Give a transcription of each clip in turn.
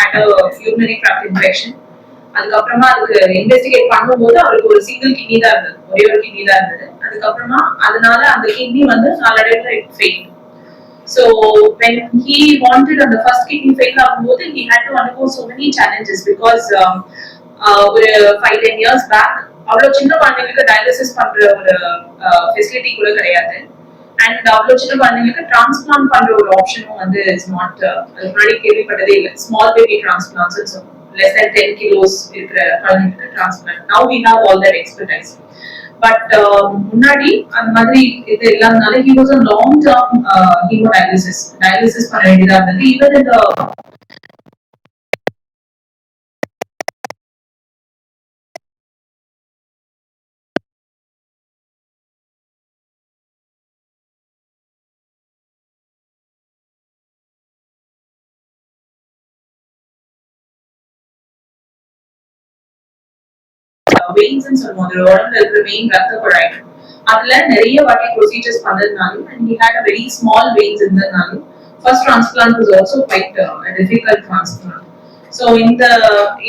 had a urinary tract infection. அதுக்கப்புறமா அதுக்கு investigate பண்ணும்போது அவருக்கு ஒரு சிங்கிள் கிட்னி தான் இருந்தது, ஒரே ஒரு கிட்னி தான் இருந்தது. அதுக்கப்புறமா அதனால அந்த கிட்னி வந்து நாளடைவில் it fail. So when he wanted on the first kidney fail ஆகும்போது he had to undergo so many challenges because ஒரு 5-10 years back அவ்வளவு சின்ன குழந்தைங்களுக்கு டயாலிசிஸ் பண்ற ஒரு ஃபெசிலிட்டி கூட கிடையாது. அண்ட் அவ்வளவு சின்ன குழந்தைங்களுக்கு டிரான்ஸ்பிளான்ட் பண்ற ஒரு ஆப்ஷனும் வந்து இட்ஸ் நாட், அது முன்னாடி கேள்விப்பட்டதே இல்லை. Small baby transplants less than 10 kilos இருக்கிற குழந்தைங்களுக்கு transplant. Now we have all that expertise. But முன்னாடி அந்த மாதிரி இது இல்லாதனால he was on long term dialysis பண்ண வேண்டியதா இருந்தது. Even in the veins ன்னு சொல்லுவோம், அந்த உடம்புல இருக்கிற வெயின் ரத்த குழாய், அதுல நிறைய வாட்டி ப்ரொசீஜர்ஸ் பண்ணதுனாலும் and he had a very small veins இருந்ததுனாலும் first transplant was also quite a difficult transplant. So இந்த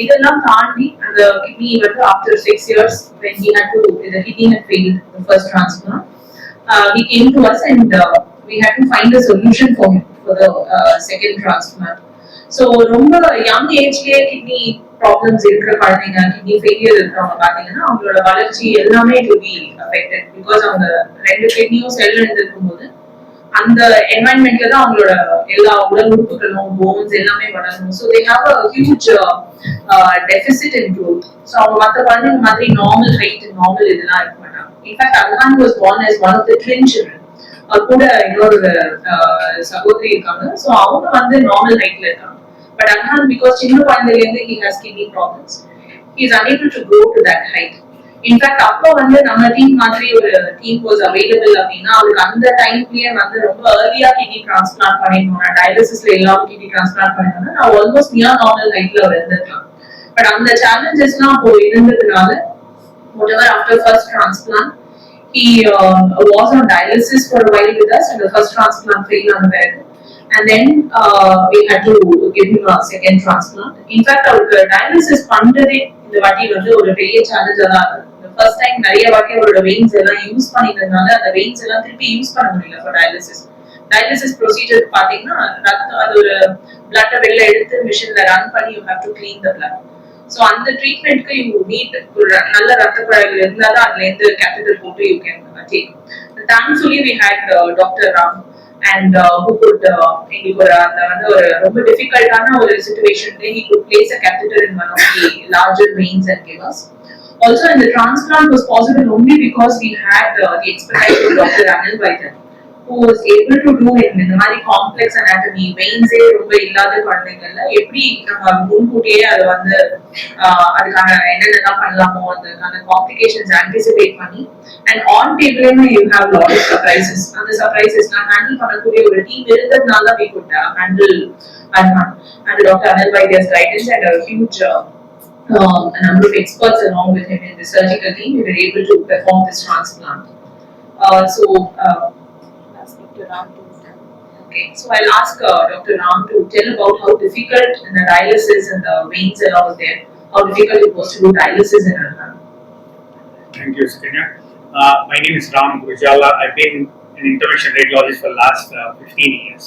இதெல்லாம் தாண்டி அந்த கிட்னி வந்து after 6 years when he had to, the kidney had failed the first transplant, he came to us and we had to find a solution for him for the second transplant. So ரொம்ப young ஏஜ்லயே kidney problems இருக்கிற குழந்தைங்க, kidney failure இருக்கிறவங்க பாத்தீங்கன்னா அவங்களோட வளர்ச்சி எல்லாமே to be affected. Because அவங்க ரெண்டு கிட்னியும் செல் இருக்கும் போது அந்த என்வாயன்மெண்ட்ல தான் அவங்களோட எல்லா உடல் உறுப்புகளும் போன்ஸ் எல்லாமே வளரணும். So they have a huge deficit in growth. So அவங்க மற்ற குழந்தைங்க மாதிரி நார்மல் ஹைட் நார்மல் இதெல்லாம் இருக்க மாட்டாங்க. இன்ஃபேக்ட் அல்ஹான் was born as one of the twin children. கூட இன்னொரு சகோதரி இருக்காங்க. ஸோ அவங்க வந்து நார்மல் ஹைட்ல இருக்காங்க. But Adnan, because சின்ன குழந்தையில இருந்து he has kidney problems, he is unable to grow to that height. In fact, அப்போ வந்து நம்ம டீம் மாதிரி ஒரு டீம் was available அப்படின்னா அவருக்கு அந்த டைம்லயே வந்து ரொம்ப ஏர்லியா கிட்னி டிரான்ஸ்பிளான்ட் பண்ணிடணும், டயாலிசிஸ்ல இல்லாம கிட்னி டிரான்ஸ்பிளான்ட் பண்ணிடணும்னா நான் ஆல்மோஸ்ட் நியர் நார்மல் ஹைட்ல அவர் இருந்திருக்கலாம். பட் அந்த சேலஞ்சஸ்லாம் அப்போ இருந்ததுனால whatever after first transplant he was on dialysis for a while with us and the first transplant failed on bed. And then we had to give him a second transplant. In fact, அவருக்கு dialysis பண்றதே இந்த வாட்டி வந்து ஒரு பெரிய சேலஞ்சா தான் இருக்கு. First time நிறைய வாட்டி அவரோட வெயின்ஸ் எல்லாம் யூஸ் பண்ணிக்கிறதுனால அந்த வெயின்ஸ் எல்லாம் திருப்பி யூஸ் பண்ண முடியல ஃபார் டயாலிசிஸ் ப்ரொசீஜர் பாத்தீங்கன்னா ரத்தம், அது ஒரு பிளட்டை வெளில எடுத்து மிஷின்ல ரன் பண்ணி you have to clean the blood. So அந்த ட்ரீட்மெண்ட்க்கு யூ நீட் நல்ல ரத்த குழாய்கள் இருந்தாதான் அதுல இருந்து கேத்தட்டர் போட்டு you can take. Thankfully we had doctor Ram and who could எங்களுக்கு அந்த வந்து ஒரு ரொம்ப டிஃபிகல்ட்டான ஒரு சிச்சுவேஷன்ல he could place a catheter in one of the larger veins and give us. Also, and the transplant was possible only because we had the expertise of Dr. Anil Vaitan, who was able to do in the மாதிரி complex anatomy, veins ரொம்ப இல்லாத குழந்தைங்கள்ல எப்படி நம்ம முன்கூட்டியே அதை வந்து அதுக்கான என்னென்னலாம் பண்ணலாமோ அதுக்கான காம்ப்ளிகேஷன்ஸ் ஆன்டிசிபேட் பண்ணி and on table you have lot of surprises. And the surprises நான் ஹேண்டில் பண்ணக்கூடிய ஒரு டீம் இருந்ததுனால we could handle Adnan and Dr. Anil Vaidya's guidance and a huge a number of experts along with him in the surgical team. We were able to perform this transplant. So Dr. Ram to, okay, so I'll ask Dr. Ram to tell about how difficult the dialysis and the veins and all there, how difficult it was to do dialysis in Adnan. Thank you, Sukanya. My name is Ram Gujala. I've been an intervention radiologist for the last 15 years.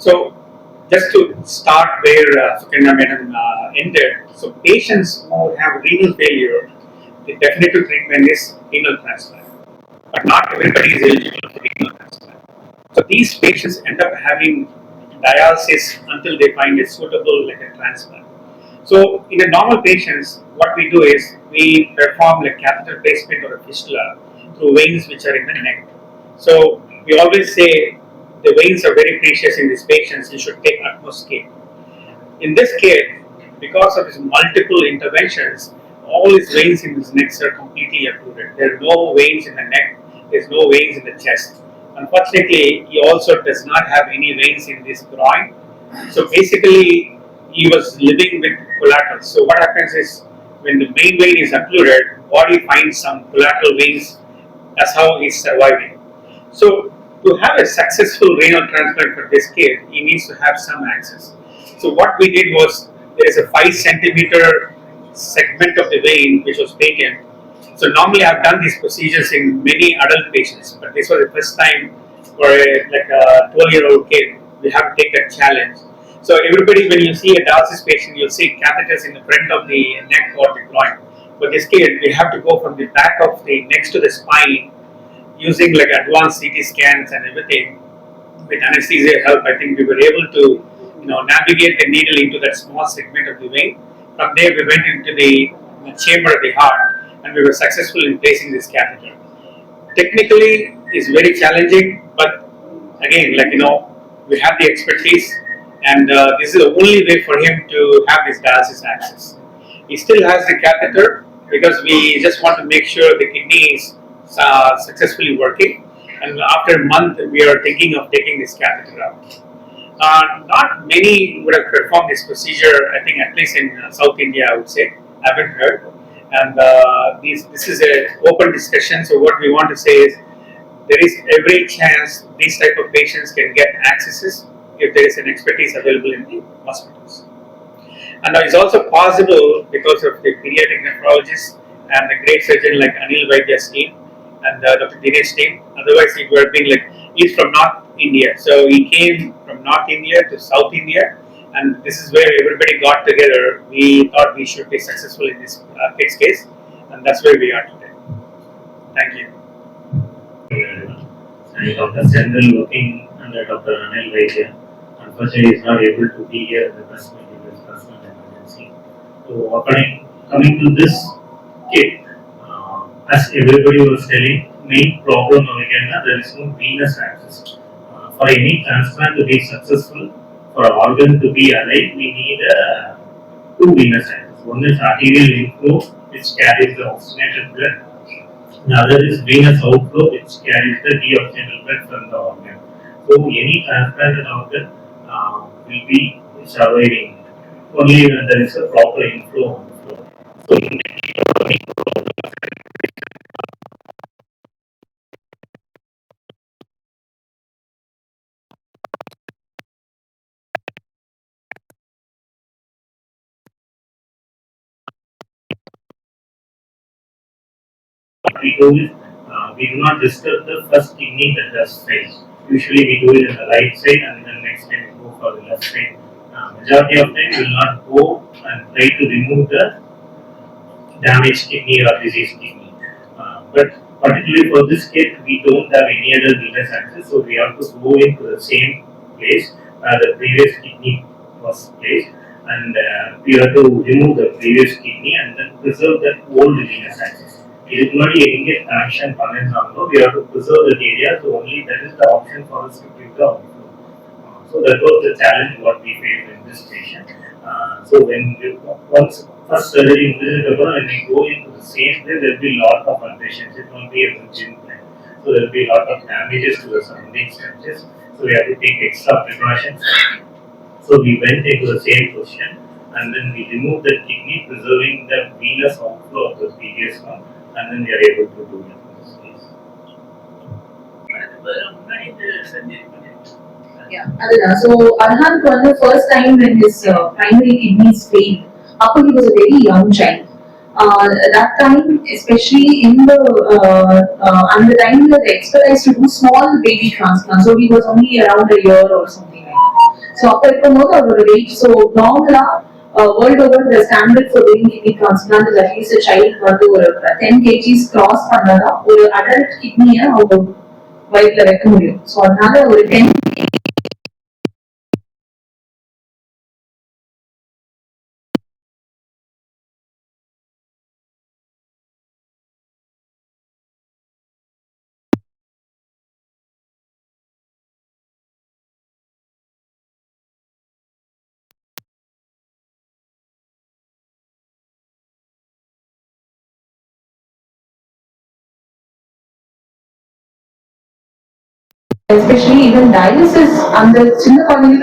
So, just to start where Sukanya Madam ended, so patients who have renal failure, the definitive treatment is renal transplant. But not everybody is eligible for renal transplant. So, these patients end up having dialysis until they find it suitable like a transplant. So, in the normal patients, what we do is we perform like catheter placement or a fistula through veins which are in the neck. So, we always say the veins are very precious in these patients, you should take utmost care. In this case, because of his multiple interventions, all his veins in his neck are completely occluded. There are no veins in the neck, there's no veins in the chest. Unfortunately, he also does not have any veins in this groin. So, basically, he was living with collateral. So what happens is when the main vein is occluded, body finds some collateral veins. That's how he's surviving. So to have a successful renal transplant for this case, he needs to have some access. So what we did was there is a 5 centimeter segment of the vein which was taken. So normally I've done these procedures in many adult patients, but this was the first time for a 12-year-old kid. We have to take that challenge. So everybody, when you see a dialysis patient, you'll see catheters in the front of the neck or the groin. But this kid, we have to go from the back of the next to the spine using like advanced CT scans and everything. With anesthesia help, I think we were able to, navigate the needle into that small segment of the vein. From there, we went into the chamber of the heart, and we were successful in placing this catheter. Technically, it's very challenging, but again, we have the expertise, and this is the only way for him to have this dialysis access. He still has the catheter because we just want to make sure the kidney is successfully working. And after a month, we are thinking of taking this catheter out. Not many would have performed this procedure. I think at least in South India, I would say. I haven't heard. And this is an open discussion. So what we want to say is there is every chance these type of patients can get accesses if there is an expertise available in the hospitals. And it's also possible because of the pediatric nephrologist and the great surgeon like Anil Vaidya's team and Dr. Dinesh team. Otherwise, it would have been he's from North India. So he came from North India to South India, and this is where everybody got together. We thought we should be successful in this kid's case, and that's where we are today. Thank you. And Dr. Sendil working under Dr. Anil Vaidya. Unfortunately, he is not able to be here at the press meet due to his personal emergency. So, coming to this kid, as everybody was telling, main problem over here is there is no venous access. For any transplant to be successful, for an organ to be alive, we need two venous access. One is arterial inflow, which carries the oxygenated blood. The other is venous outflow, which carries the deoxygenated blood from the organ. So any transplanted organ will be surviving only when there is a proper inflow and outflow. So what we do is we do not disturb the first kidney that does fail. Usually we do it in the right side and then next time we go for the left side. Majority of time we will not go and try to remove the damaged kidney or diseased kidney. But particularly for this case, we don't have any other venous access, so we have to go into the same place where the previous kidney was placed, and we have to remove the previous kidney and then preserve that old venous access. இதுக்கு முன்னாடி எங்க connection பண்ணிருந்தாங்களோ we have to preserve that area, so only that is the option for us to keep the outflow. So that was the challenge what we faced in this patient. So when once first surgery when we go into the same place, there will be a lot of adhesions. It won't be a virgin plan. So there will be a lot of damages to the surrounding structures. So we have to take extra precautions. So we went into the same position and then we removed the kidney, preserving the venous outflow of the previous one, and then we are able to do it in this case. Yeah, so Arhan was the first time when his primary kidneys failed. After he was a very young child. That time, especially in the time that they expertise to do small baby transplants, so he was only around a year or something like that. So after the age, so normally world over the standard for doing kidney transplant is at least a child வந்து ஒரு 10 kgs cross பண்ணாதான் ஒரு adult kidney அவங்க வயிற்றுல வைக்க முடியும். So அதனால ஒரு 10 especially even dialysis and the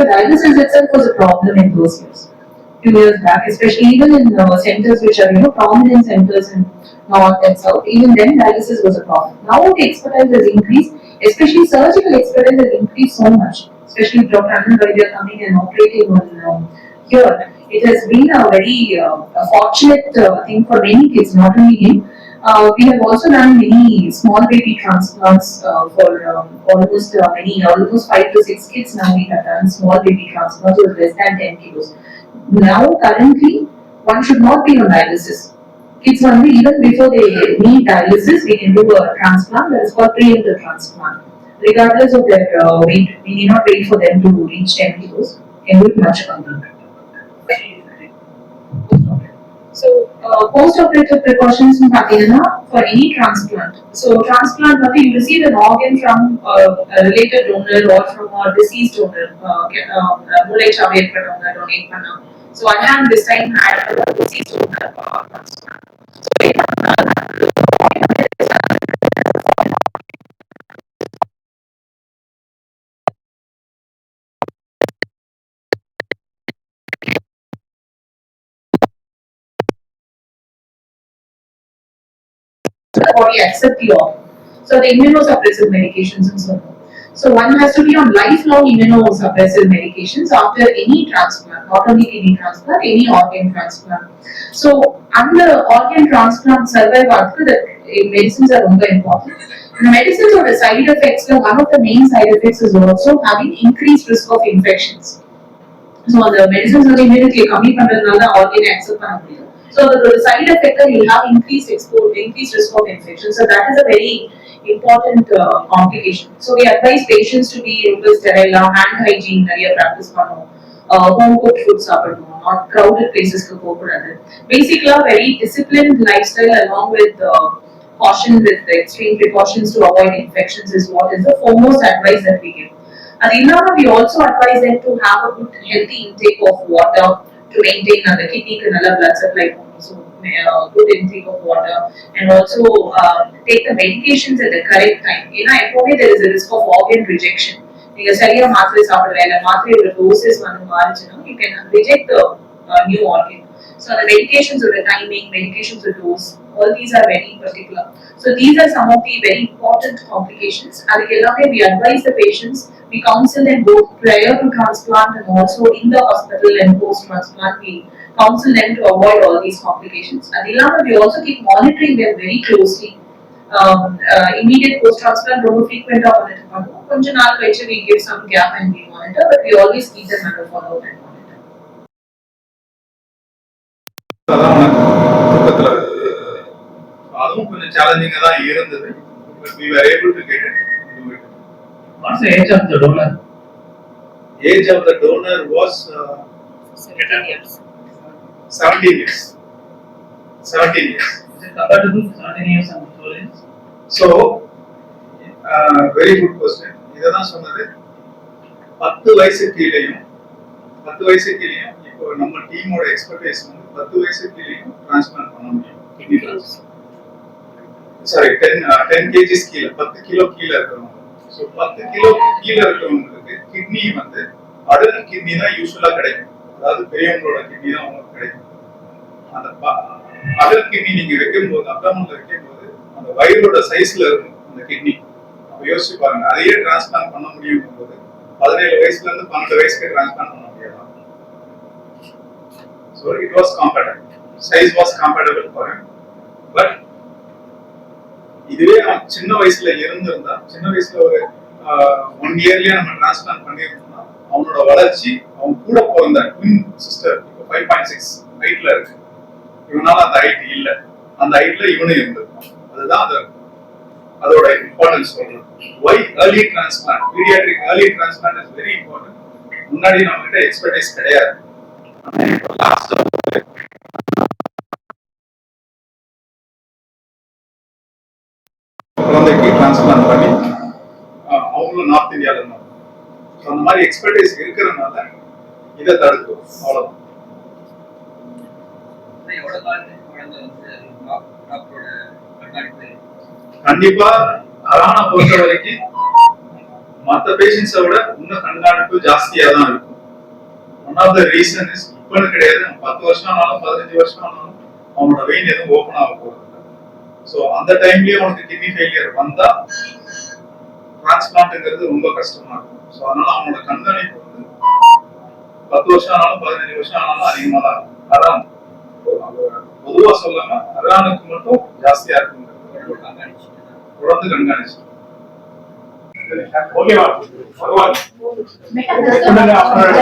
dialysis itself was a problem in those years. Few years back, especially even in centers which are prominent centers in north and south, even then dialysis was a problem. Now the expertise has increased, especially surgical expertise has increased so much. especially Dr. Anand Vaidya coming and operating on here. It has been a very fortunate thing for many kids, not only him. We have also done many small baby transplants for almost 5 to 6 kids. Now we have done small baby transplants with less than 10 kilos. Now currently, one should not be on dialysis. Kids only even before they need dialysis, we can do a transplant that is called preemptive transplant. Regardless of their weight, we need not wait for them to reach 10 kilos. Can do it much earlier. So, post-operative precautions in Patina for any transplant. So, transplant, you receive an organ from a related donor or from a deceased donor. Donate panna. So, one hand this time had a deceased donor transplant. The body accept the organ. So the immunosuppressive medications and so on. So one has to be on lifelong immunosuppressive medications after any transplant, not only kidney transplant, any organ transplant. So under organ transplant survival, the medicines are very important. The medicines or the side effects, one of the main side effects is also having increased risk of infections. So the medicines are immediately coming from another organ accept. So the side effect you have increased risk of infection. So that is a very important complication. So we advise patients to be sterile, hand hygiene, practice home cooked foods, not crowded places. Basically, a very disciplined lifestyle along with caution with extreme precautions to avoid infections is what is the foremost advice that we give. We also advise them to have a good healthy intake of water to maintain the kidney blood supply. So, good intake of water and also take the medications at the correct time. எப்பவுமே there is a risk of organ rejection. நீங்க சரியா மாத்திரை சாப்பிடல இல்ல மாத்திரையோட doses மாறுச்சுன்னா you can reject the new organ. So the medications or the timing, medications or dose, all these are very particular. So these are some of the very important complications. We advise the patients, we counsel them both prior to transplant and also in the hospital and post-transplant. We counsel them to avoid all these complications. We also keep monitoring them very closely. Immediate post-transplant, ரொம்ப frequent monitor. கொஞ்ச நாள் கழிச்சு we give some gap and we monitor, but we always keep them under follow-up and monitor. அதுவும் கொஞ்சம் சேலஞ்சிங்கா தான் இருந்தது. But we were able to get it, do it. What's the age of the donor? Age of the donor was 17 years. 17 years. 17 years. Is it compatible 17 years and 12 years? So, very good question. இதான் சொன்னது 10 வயசு கீழேயும் இப்போ நம்ம டீமோட expectation வந்து 10 வயசு கீழேயும் டிரான்ஸ்பிளான்ட் பண்ண முடியும். Kidney transplant. சாரி 10 kgs கீழே 10 கிலோ கீழே இருக்கிறவங்க. ஸோ 10 கிலோ கீழே இருக்கிறவங்களுக்கு கிட்னி வந்து அடல்ட் கிட்னி தான் யூஸ்வலா கிடைக்கும். அதாவது பெரியவங்களோட கிட்னி தான் உங்களுக்கு கிடைக்கும். அந்த அடல்ட் கிட்னி நீங்க வைக்கும்போது அப்டாமன்ல வைக்கும்போது அந்த வயிறோட சைஸ்ல இருக்கும் அந்த கிட்னி. அப்ப யோசிச்சு பாருங்க, அதையே டிரான்ஸ்பிளான்ட் பண்ண முடியும் போது 17 வயசுல இருந்து 12 வயசுக்கு டிரான்ஸ்பிளான்ட் பண்ண முடியாது. So it was compatible. Size was compatible for him. But இதுவே அவன் சின்ன வயசுல இருந்திருந்தா, சின்ன வயசுல ஒரு 1 இயர்லயே நம்ம டிரான்ஸ்பிளான்ட் பண்ணியிருந்தோம்னா அவனோட வளர்ச்சி, அவன் கூட பிறந்த ட்வின் சிஸ்டர் இப்போ 5.6 ஹைட்ல இருக்கு. இவனால அந்த ஹைட் இல்ல, அந்த ஹைட்ல இவனும் இருந்திருக்கும். அதுதான் அதோட இம்பார்ட்டன்ஸ் சொல்றேன். Why early transplant? Pediatric early transplant is very important. முன்னாடி நம்ம கிட்ட எக்ஸ்பர்டைஸ் கிடையாது. குழந்தைக்கு டிரான்ஸ்பிளான்ட் பண்ணி அவங்களும் நார்த் இந்தியால இருந்தாங்க. அந்த மாதிரி எக்ஸ்பர்டைஸ் இருக்கிறதுனால இதை தடுக்கும். அவ்வளவுதான். கண்டிப்பா அரானா பொறுத்த வரைக்கும் மற்ற பேஷண்ட்ஸை விட இன்னும் கண்காணிப்பு ஜாஸ்தியா தான் இருக்கும். One of the reason is இப்பன்னு கிடையாது, 10 வருஷம் ஆனாலும் 15 வருஷம் ஆனாலும் அவனோட வெயின் எதுவும் ஓப்பன் ஆக போறது இல்லை. ஸோ அந்த டைம்லயே அவனுக்கு கிட்னி ஃபெயிலியர் வந்தா டிரான்ஸ்பிளான்ட்ங்கிறது ரொம்ப கஷ்டமா இருக்கும். ஸோ அதனால அவனோட கண்காணிப்பு வந்து 10 வருஷம் ஆனாலும் 15 வருஷம் ஆனாலும் அதிகமா தான் இருக்கும். அதான் பொதுவா சொல்லாம அதானுக்கு மட்டும் ஜாஸ்தியா இருக்கும். தொடர்ந்து கண்காணிச்சு ஓகேவா பகவான் சொல்லுங்க அப்புறம்